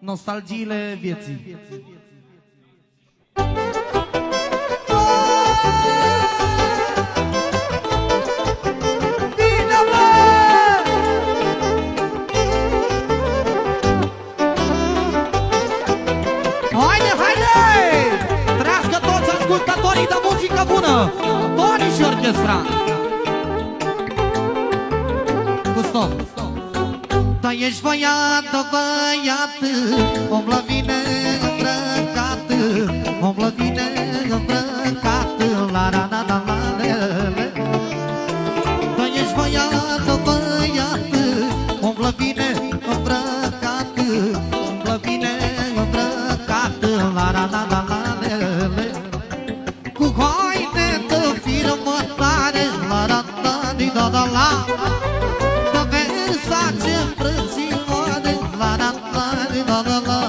nostalgiile vieții. Ascultătorii de muzică bună, Toni și orchestra. Cu stop. Da, ești băiată, băiată, om la vine îmbrăcată, om la vine îmbrăcată, la la la la la la. Da, ești băiată, băiată, om la vine îmbrăcată, om la vine îmbrăcată, la la la la la. Cu haine de firmă tare, la la la la la la. De Versace frățioare, la la la la la.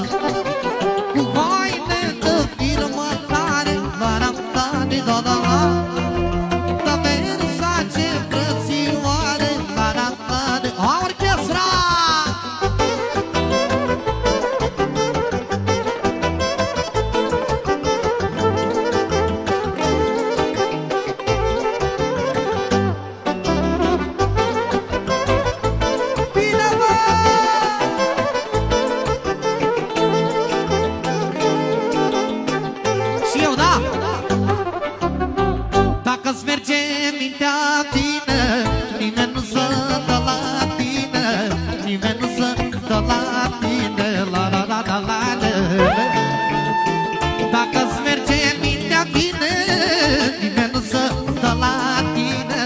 Cu haine de firmă tare, la la la la la. De Versace frățioare, la la la la. Orchestra! Dacă-ți merge mintea tine, nimeni nu se dă la tine, nimeni nu se dă la tine, la la la la la la. Dacă-ți merge mintea tine, nimeni nu se dă la tine,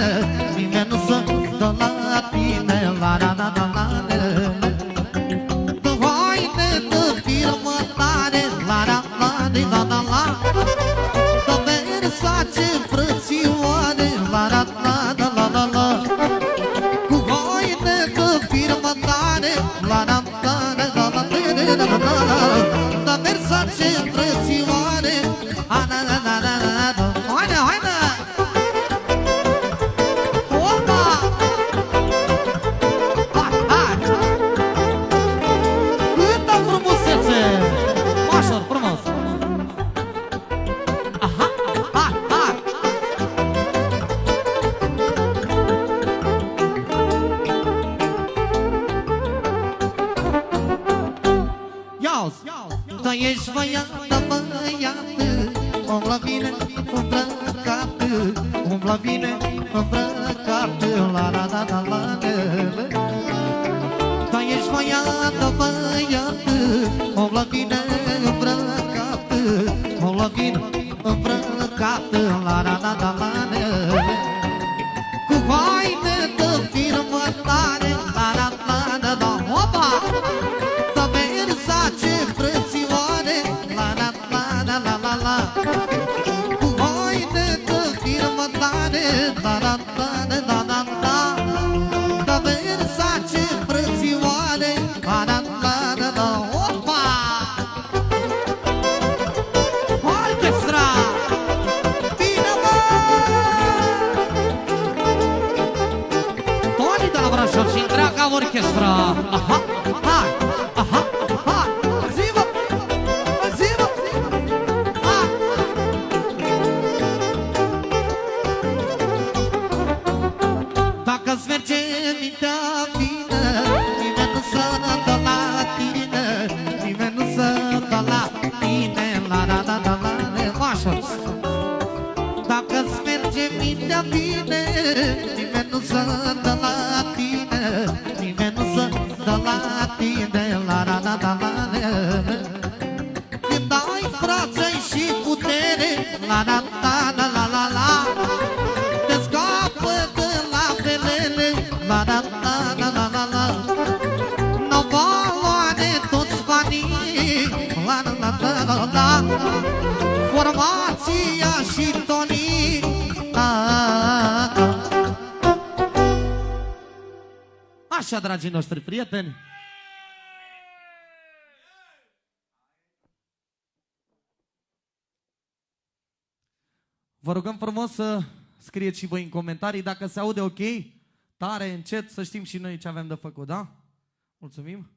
nimeni nu se dă la tine, la la la la la la. De haine de firmă tare, la la la la la la. De Versace frățioare, la la la la la la. Cu haine de firmă tare, la la la la la la la. De Versace frățioare, a la la la la la. Haine, haine! Opa! Hai, hai! Câtă frumusețe! Mașor, frumos! Aha, hai, hai! Ia-uzi! Da, ești băiată, băiată, om la vine îmbrăcată, om la vine îmbrăcată, la la la la la la. Da, ești băiată, băiată, om la vine îmbrăcată, om la vine îmbrăcată, la la la la la la. Cu haine de firmă tare, la la la la la. Opa! De Versace frățioare, la la la la la la la. Cu haine de firmă tare, la la la la la la. De Versace frățioare, la la la la la. Opa! Orchestra! Bine, mă! Toni de la Brașov și întreaga orchestra. Aha, hai, aha, hai, zi-vă, zi-vă, hai. Dacă-ți merge mintea bine, nimeni nu se dă la tine, nimeni nu se dă la tine, la la la la la la. Așa. Dacă-ți merge mintea bine, nimeni nu se dă la tine, nimeni nu se dă la tine, la la la la la la. Când ai frață și putere, la la la la la la la. Te scapă de la pelele, la la la la la la la. N-au valoare toți banii, la la la la la la. Formația și Toni, la la. Așa, dragii noștri prieteni, vă rugăm frumos să scrieți și voi în comentarii dacă se aude ok, tare, încet, să știm și noi ce avem de făcut, da? Mulțumim!